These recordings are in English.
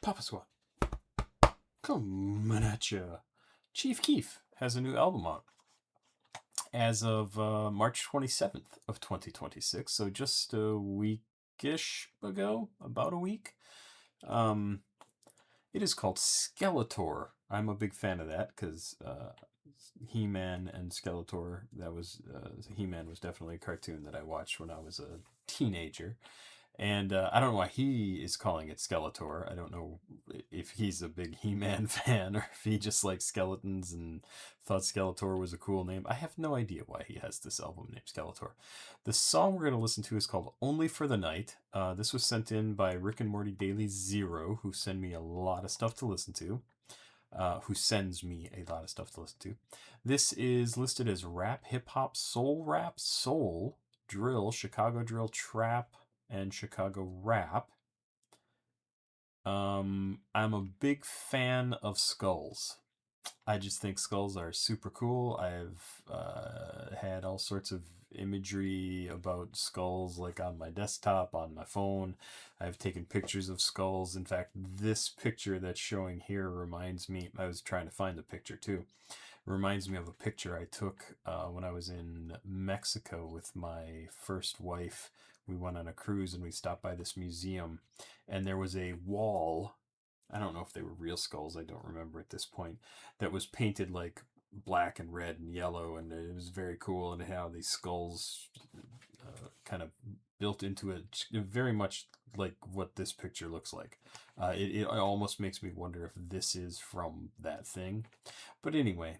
Papasquatjon coming at ya. Chief Keef has a new album out as of March 27th of 2026, so just a weekish ago, about a week. It is called Skeletor. I'm a big fan of that because He-Man and Skeletor, that was He-Man was definitely a cartoon that I watched when I was a teenager. And I don't know why he is calling it Skeletor. I don't know if he's a big He-Man fan or if he just likes skeletons and thought Skeletor was a cool name. I have no idea why he has this album named Skeletor. The song we're going to listen to is called Only for the Night. This was sent in by Rick and Morty Daily Zero, who send me a lot of stuff to listen to. Who sends me a lot of stuff to listen to. This is listed as rap, hip-hop, soul, drill, Chicago drill, trap, and Chicago rap. I'm a big fan of skulls. I just think skulls are super cool. I've had all sorts of imagery about skulls, like on my desktop, on my phone. I've taken pictures of skulls. In fact, this picture that's showing here reminds me, I was trying to find the picture too. Reminds me of a picture I took when I was in Mexico with my first wife. We went on a cruise and we stopped by this museum, and there was a wall. I don't know if they were real skulls, I don't remember at this point, that was painted like black and red and yellow, and it was very cool, and how these skulls kind of built into it, very much like what this picture looks like. It almost makes me wonder if this is from that thing. But anyway,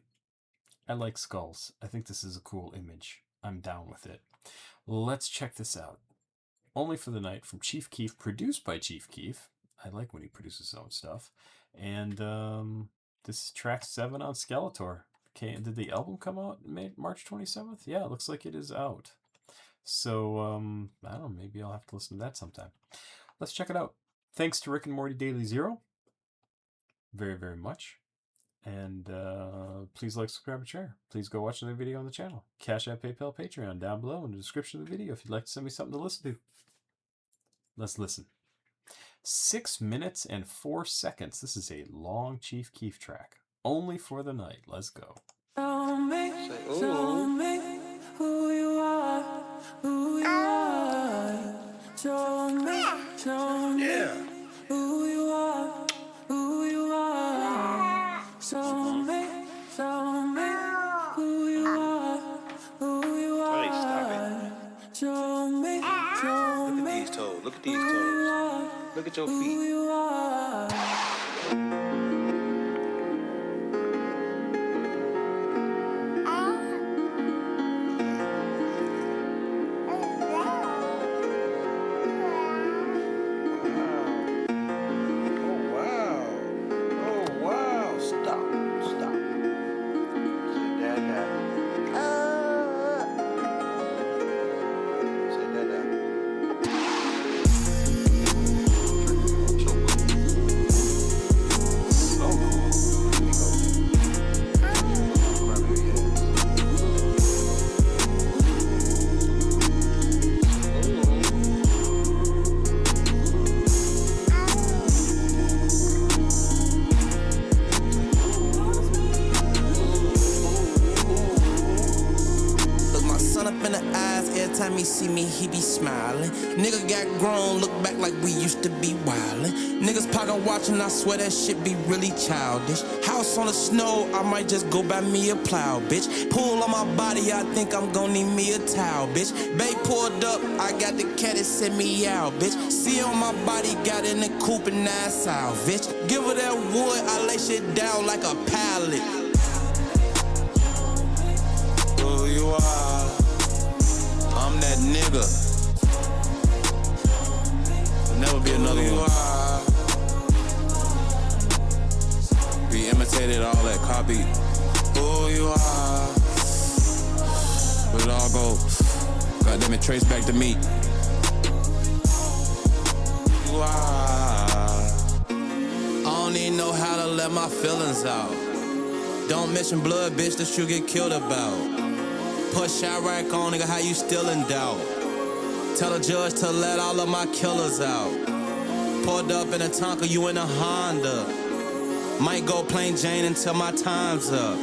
I like skulls. I think this is a cool image. I'm down with it. Let's check this out. Only for the Night from Chief Keef, produced by Chief Keef. I like when he produces his own stuff. And this is track 7 on Skeletor. Okay, did the album come out March 27th? Yeah, it looks like it is out. So, I don't know, maybe I'll have to listen to that sometime. Let's check it out. Thanks to Rick and Morty Daily Zero. Very, very much. And please like, subscribe, and share. Please go watch another video on the channel. CashApp, PayPal, Patreon down below in the description of the video if you'd like to send me something to listen to. Let's listen. 6 minutes and 4 seconds. This is a long Chief Keef track. Only for the Night. Let's go. Show me who you are, who you are. Show me who you are, who you are. Show me who you are, who you are. Hey, stop it. Show me. Look at these toes. Look at these toes. Look at your feet. Time he see me, he be smiling. Nigga got grown, look back like we used to be wildin'. Niggas pocket watching, I swear that shit be really childish. House on the snow, I might just go buy me a plow, bitch. Pool on my body, I think I'm gon' need me a towel, bitch. Bay pulled up, I got the cat that sent me out, bitch. See on my body, got in the coupe and nice out, bitch. Give her that wood, I lay shit down like a pallet. Who you are? I'm that nigga. Never be another one. We imitated all that copy. Who you are? But it all go. Goddamn it, trace back to me. You are. I don't even know how to let my feelings out. Don't mention blood, bitch, that you get killed about. Put Chirac on, nigga, how you still in doubt? Tell the judge to let all of my killers out. pulled up in a Tonka, you in a Honda. Might go plain Jane until my time's up.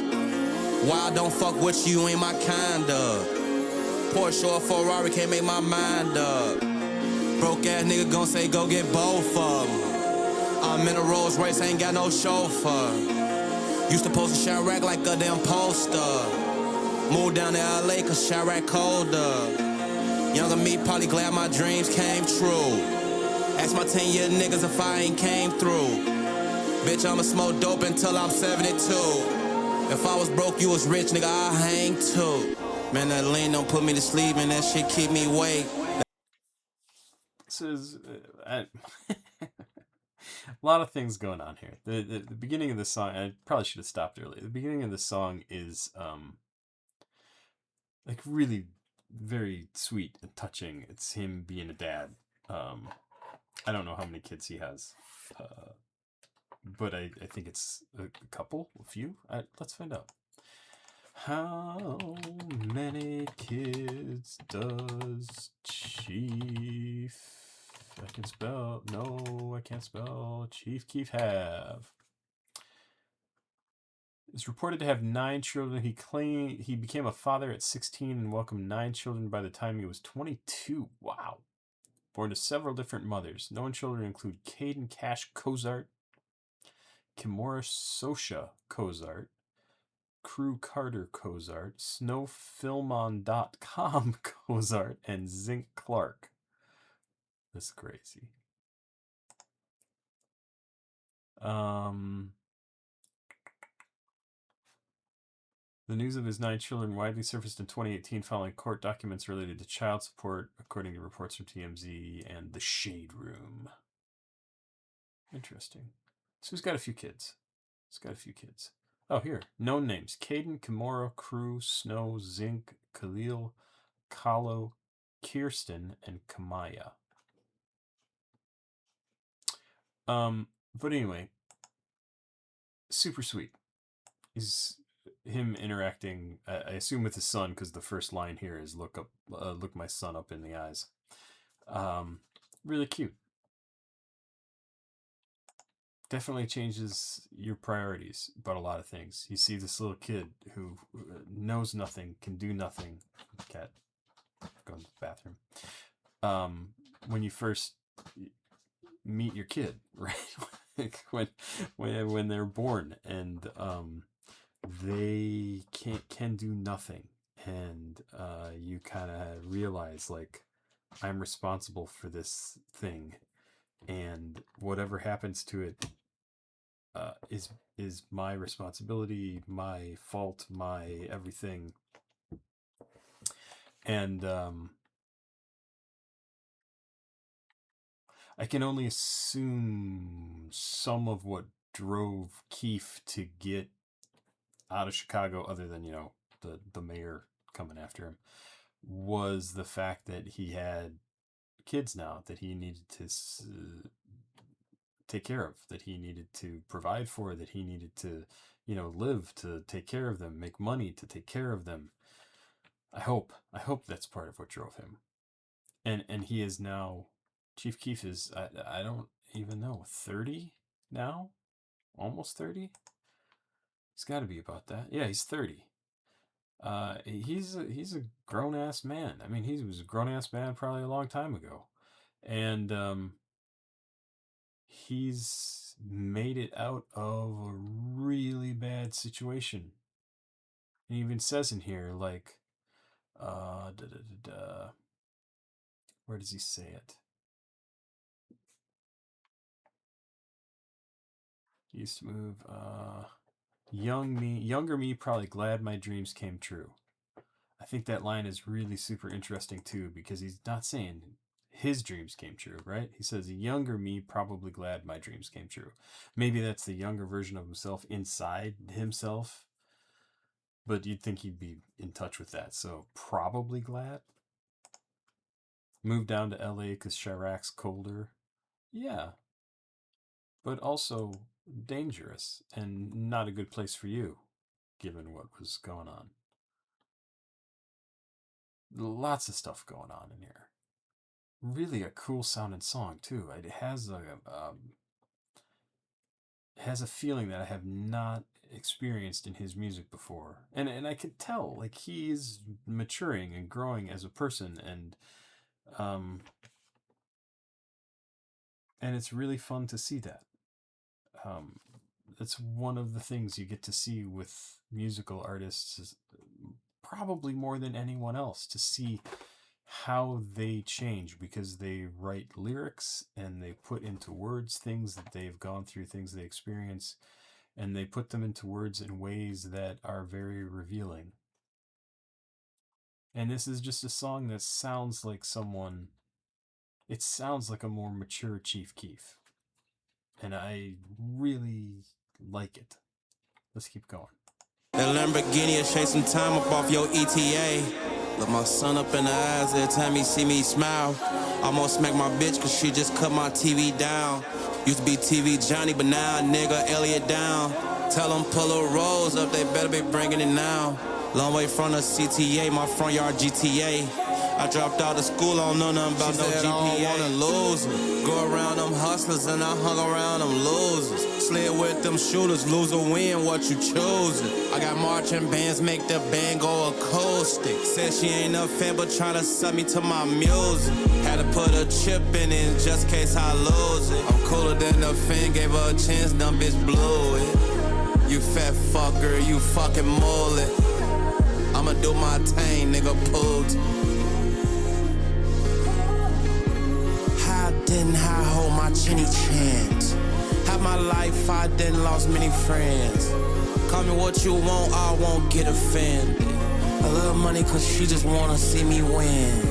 Why I don't fuck with you, ain't my kind of. Porsche or Ferrari can't make my mind up. Broke ass nigga gon' say go get both of them. I'm in a Rolls Royce, ain't got no chauffeur. Used to post a Chirac like a damn poster. Moved down to LA cause Chirac colder. Younger me probably glad my dreams came true. Ask my 10-year niggas if I ain't came through. Bitch, I'ma smoke dope until I'm 72. If I was broke, you was rich, nigga, I hang too. Man, that lean don't put me to sleep and that shit keep me awake. This is a lot of things going on here. The beginning of the song, I probably should have stopped early. The beginning of the song is like really very sweet and touching. It's him being a dad. I don't know how many kids he has, but I think it's a couple, a few. Let's find out. How many kids does Chief... I can spell... No, I can't spell. Chief Keef have? Is reported to have 9 children. He claimed he became a father at 16 and welcomed 9 children by the time he was 22. Wow. Born to several different mothers. Known children include Caden Cash Cozart, Kimura Sosha Cozart, Crew Carter Cozart, Snowfilmon.com Cozart, and Zinc Clark. That's crazy. The news of his 9 children widely surfaced in 2018 following court documents related to child support, according to reports from TMZ and The Shade Room. Interesting. So he's got a few kids. Oh, here. Known names. Caden, Kimura, Crew, Snow, Zinc, Khalil, Kahlo, Kirsten, and Kamaya. But anyway, super sweet. Is him interacting, I assume with his son, because the first line here is look my son up in the eyes. Really cute. Definitely changes your priorities about a lot of things. You see this little kid who knows nothing, can do nothing. Cat, go to the bathroom. When you first meet your kid, right? Like when they're born, and they can do nothing, and you kind of realize, like, I'm responsible for this thing, and whatever happens to it is my responsibility, my fault, my everything. And I can only assume some of what drove Keef to get out of Chicago, other than, the mayor coming after him, was the fact that he had kids now that he needed to take care of, that he needed to provide for, that he needed to, live to take care of them, make money to take care of them. I hope that's part of what drove him. And he is now, Chief Keef is, I don't even know, 30 now? Almost 30? He's got to be about that. Yeah, he's 30. He's a grown-ass man. I mean, he was a grown-ass man probably a long time ago. And he's made it out of a really bad situation. He even says in here, like, where does he say it? He used to move, younger me probably glad my dreams came true. I think that line is really super interesting too, because he's not saying his dreams came true, right? He says, younger me probably glad my dreams came true. Maybe that's the younger version of himself inside himself, but you'd think he'd be in touch with that. So probably glad. Moved down to LA because Chirac's colder. Yeah. But also dangerous and not a good place for you, given what was going on. Lots of stuff going on in here. really a cool sounding song too. It has a feeling that I have not experienced in his music before, and I could tell like he is maturing and growing as a person, um, and it's really fun to see that. Um, that's one of the things you get to see with musical artists, is probably more than anyone else, to see how they change because they write lyrics and they put into words things that they've gone through, things they experience, and they put them into words in ways that are very revealing. And this is just a song that sounds like someone, it sounds like a more mature Chief Keef. And I really like it. Let's keep going. That Lamborghini will shake some time up off your ETA. Look my son up in the eyes every time he see me smile. Almost smack my bitch cause she just cut my TV down. Used to be TV Johnny, but now nigga Elliot down. Tell them pull a rose up, they better be bringing it now. Long way from the CTA, my front yard GTA. I dropped out of school, I don't know nothing about no GPA. I don't wanna lose her. Go around them hustlers and I hung around them losers. Slid with them shooters, lose or win, what you choosing? I got marching bands, make the band go acoustic. Said she ain't a fan, but tryna sub me to my music. Had to put a chip in it just in case I lose it. I'm cooler than the fan, gave her a chance, dumb bitch blew it. You fat fucker, you fucking mullet. I'ma do my thing, nigga, pulled. How didn't I hold my chinny chance? Have my life, I didn't lost many friends. Call me what you want, I won't get offended. I love money cause she just wanna see me win.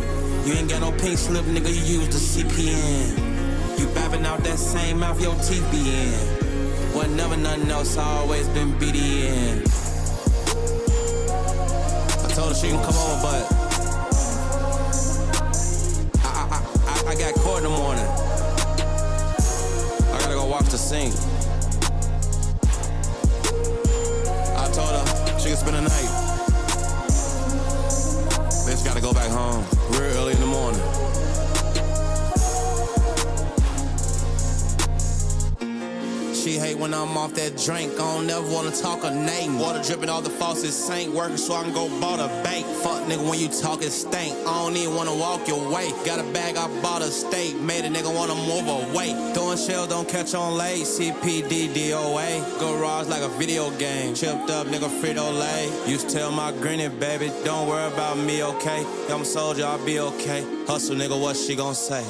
You ain't got no pink slip, nigga, you use the CPN. You babbing out that same mouth your teeth be in. Well, never nothing else, I always been BDN. I told her she can come over, but I got court in the morning. I gotta go watch the scene. I told her she can spend the night. Bitch gotta go back home real early in the morning. She hate when I'm off that drink. I don't never wanna talk her name. Water dripping all the faucets ain't working, so I can go bought a bank. Fuck nigga when you talking stank. I don't even wanna walk your way. Got a bag, I bought a steak. Made a nigga wanna move away. Throwing shells, don't catch on late. CPD, DOA. Garage like a video game. Chipped up, nigga, Frito-Lay. Used to tell my granny, baby, don't worry about me, okay? I'm a soldier, I'll be okay. Hustle, nigga, what she gon' say?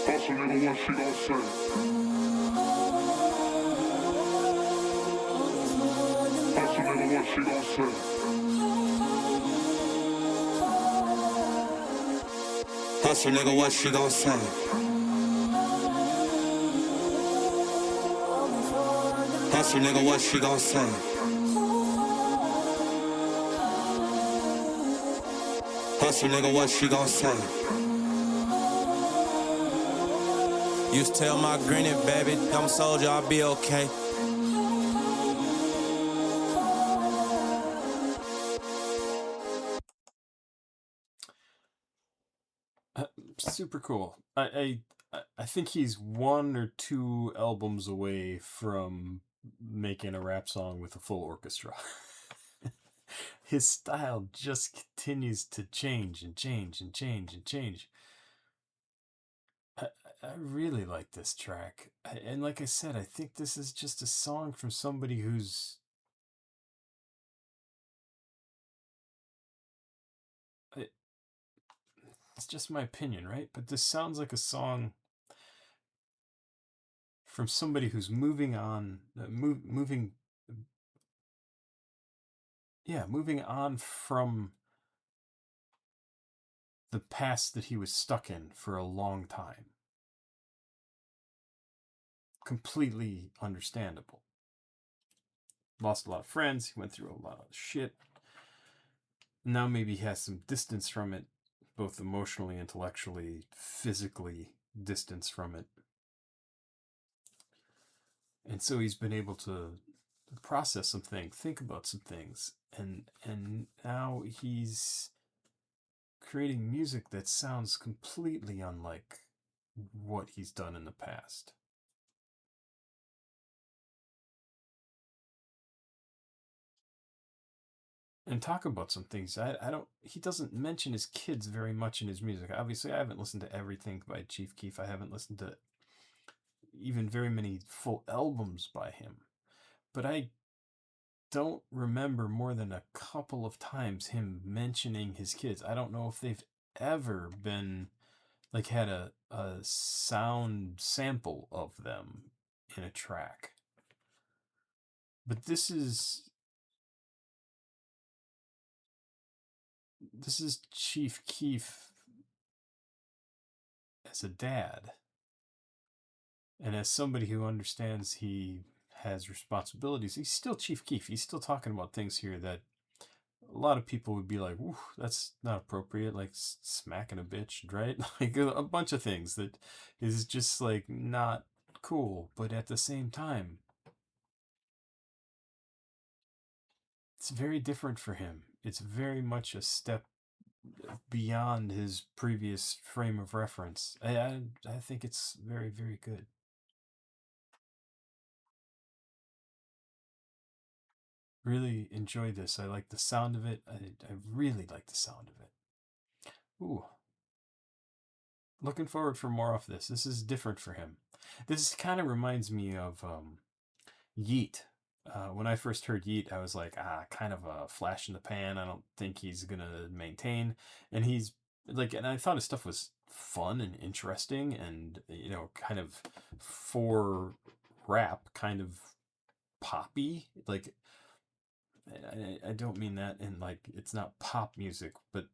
Hustle, nigga, what she gon' say? Hustle, nigga, what she gon' say? Hustle, nigga, what she gon' say? Hustle, nigga, what she gon' say? Hustle, nigga, what she gon' say? Used to tell my granny, baby, I'm a soldier, I'll be okay. Super cool. I think he's one or two albums away from making a rap song with a full orchestra. His style just continues to change and change and change and change. I really like this track. And like I said, I think this is just a song from somebody who's... It's just my opinion, right? But this sounds like a song from somebody who's moving on, moving on from the past that he was stuck in for a long time. Completely understandable. Lost a lot of friends, he went through a lot of shit. Now maybe he has some distance from it, both emotionally, intellectually, physically distance from it. And so he's been able to process some things, think about some things, and now he's creating music that sounds completely unlike what he's done in the past. And talk about some things. I don't. He doesn't mention his kids very much in his music. Obviously, I haven't listened to everything by Chief Keef. I haven't listened to even very many full albums by him. But I don't remember more than a couple of times him mentioning his kids. I don't know if they've ever been like had a sound sample of them in a track. But this is Chief Keef as a dad and as somebody who understands he has responsibilities. He's still Chief Keef. He's still talking about things here that a lot of people would be like, "Ooh, that's not appropriate," like smacking a bitch, right? Like a bunch of things that is just like not cool. But at the same time, it's very different for him. It's very much a step beyond his previous frame of reference. I think it's very, very good. Really enjoy this. I like the sound of it. I really like the sound of it. Ooh, looking forward for more of this. This is different for him. This kind of reminds me of Yeet. When I first heard Yeet, I was like, kind of a flash in the pan. I don't think he's gonna maintain. And he's like, and I thought his stuff was fun and interesting, and kind of for rap, kind of poppy. Like, I don't mean that in like it's not pop music, but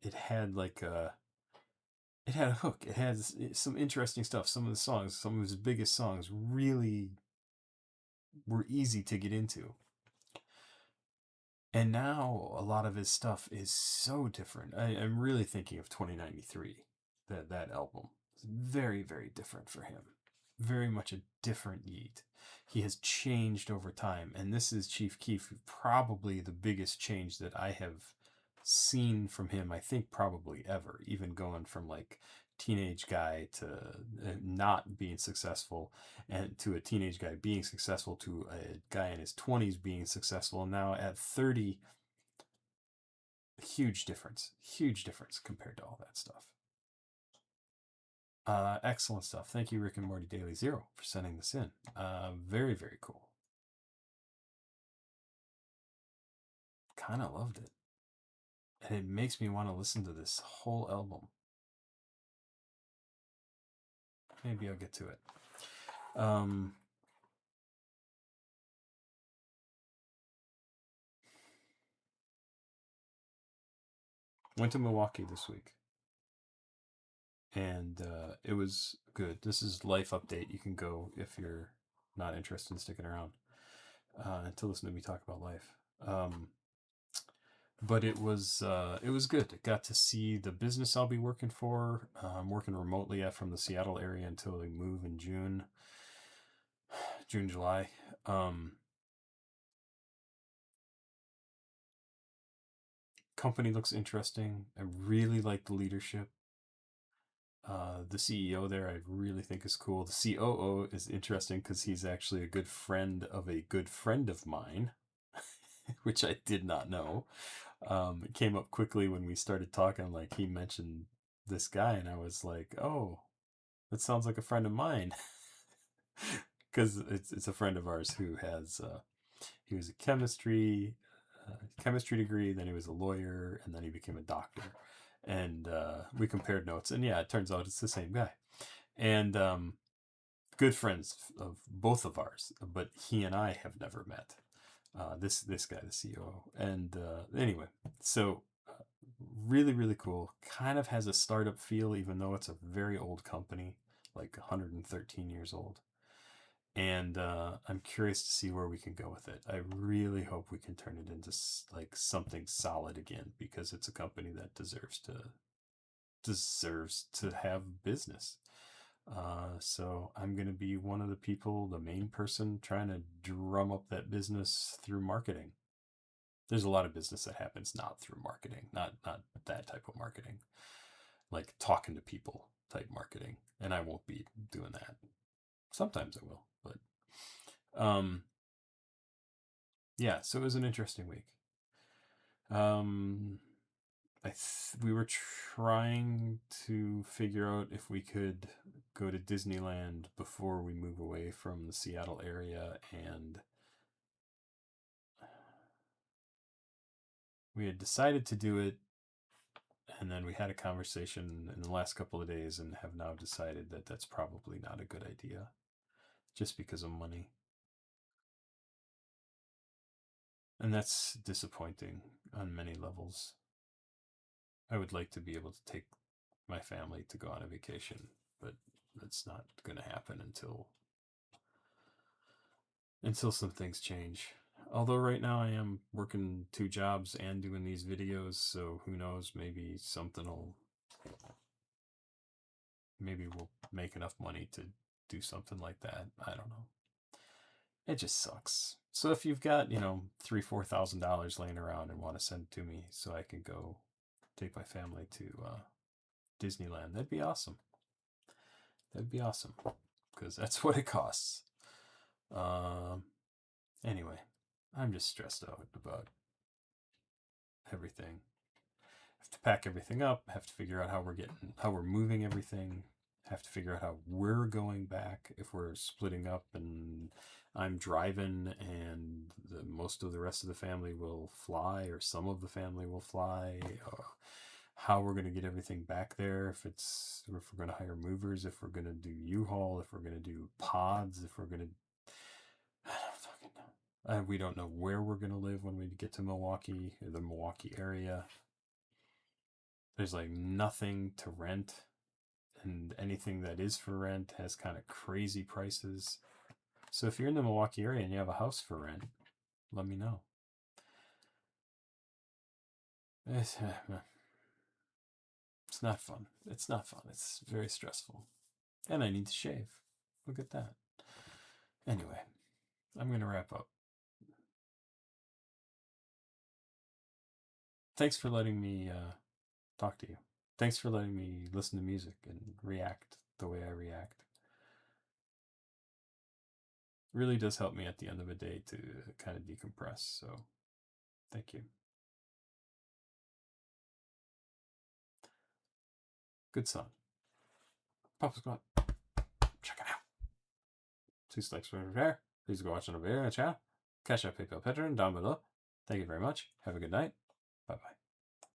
it had like it had a hook. It has some interesting stuff. Some of the songs, some of his biggest songs, really were easy to get into. And now a lot of his stuff is so different. I'm really thinking of 2093, that album. It's very, very different for him. Very much a different Yeet. He has changed over time, and this is Chief Keef, probably the biggest change that I have seen from him, I think probably ever, even going from like teenage guy to not being successful, and to a teenage guy being successful, to a guy in his 20s being successful, and now at 30, huge difference compared to all that stuff. Excellent stuff. Thank you, Rick and Morty Daily Zero, for sending this in. Very, very cool. Kind of loved it. And it makes me want to listen to this whole album. Maybe I'll get to it. Went to Milwaukee this week. And it was good. This is Life Update. You can go if you're not interested in sticking around to listen to me talk about life. But it was good. I got to see the business I'll be working for. I'm working remotely from the Seattle area until we move in June, July. Company looks interesting. I really like the leadership. The CEO there, I really think is cool. The COO is interesting because he's actually a good friend of a good friend of mine, which I did not know. It came up quickly when we started talking. Like, he mentioned this guy, and I was like, "Oh, that sounds like a friend of mine," because it's a friend of ours who has he was a chemistry degree, then he was a lawyer, and then he became a doctor. And we compared notes, and yeah, it turns out it's the same guy. And good friends of both of ours, but he and I have never met. This guy, the CEO, and anyway, so really, really cool. Kind of has a startup feel, even though it's a very old company, like 113 years old. And I'm curious to see where we can go with it. I really hope we can turn it into like something solid again, because it's a company that deserves to have business. So I'm going to be one of the people, the main person trying to drum up that business through marketing. There's a lot of business that happens not through marketing, not that type of marketing, like talking to people type marketing, and I won't be doing that. Sometimes I will, but yeah. So it was an interesting week. We were trying to figure out if we could go to Disneyland before we move away from the Seattle area, and we had decided to do it, and then we had a conversation in the last couple of days and have now decided that that's probably not a good idea, just because of money. And that's disappointing on many levels. I would like to be able to take my family to go on a vacation, but that's not going to happen until some things change. Although right now I am working 2 jobs and doing these videos, so who knows, maybe we'll make enough money to do something like that. I don't know. It just sucks. So if you've got, $3,000-$4,000 laying around and want to send it to me so I can go take my family to Disneyland, that'd be awesome. That'd be awesome, because that's what it costs. Anyway, I'm just stressed out about everything. Have to pack everything up, have to figure out how we're moving everything, have to figure out how we're going back if we're splitting up and I'm driving and most of the rest of the family will fly, or some of the family will fly. How we're going to get everything back there, if we're going to hire movers, if we're going to do U-Haul, if we're going to do pods, if we're going to, I don't fucking know. We don't know where we're going to live when we get to Milwaukee, or the Milwaukee area. There's like nothing to rent, and anything that is for rent has kind of crazy prices. So if you're in the Milwaukee area and you have a house for rent, let me know. It's not fun. It's not fun. It's very stressful. And I need to shave. Look at that. Anyway, I'm going to wrap up. Thanks for letting me talk to you. Thanks for letting me listen to music and react the way I react. It really does help me at the end of a day to kind of decompress. So thank you. Good song. Papa Squat. Check it out. Please like, subscribe, share. Please go watch another video on the channel. CashApp, PayPal, Patreon down below. Thank you very much. Have a good night. Bye-bye.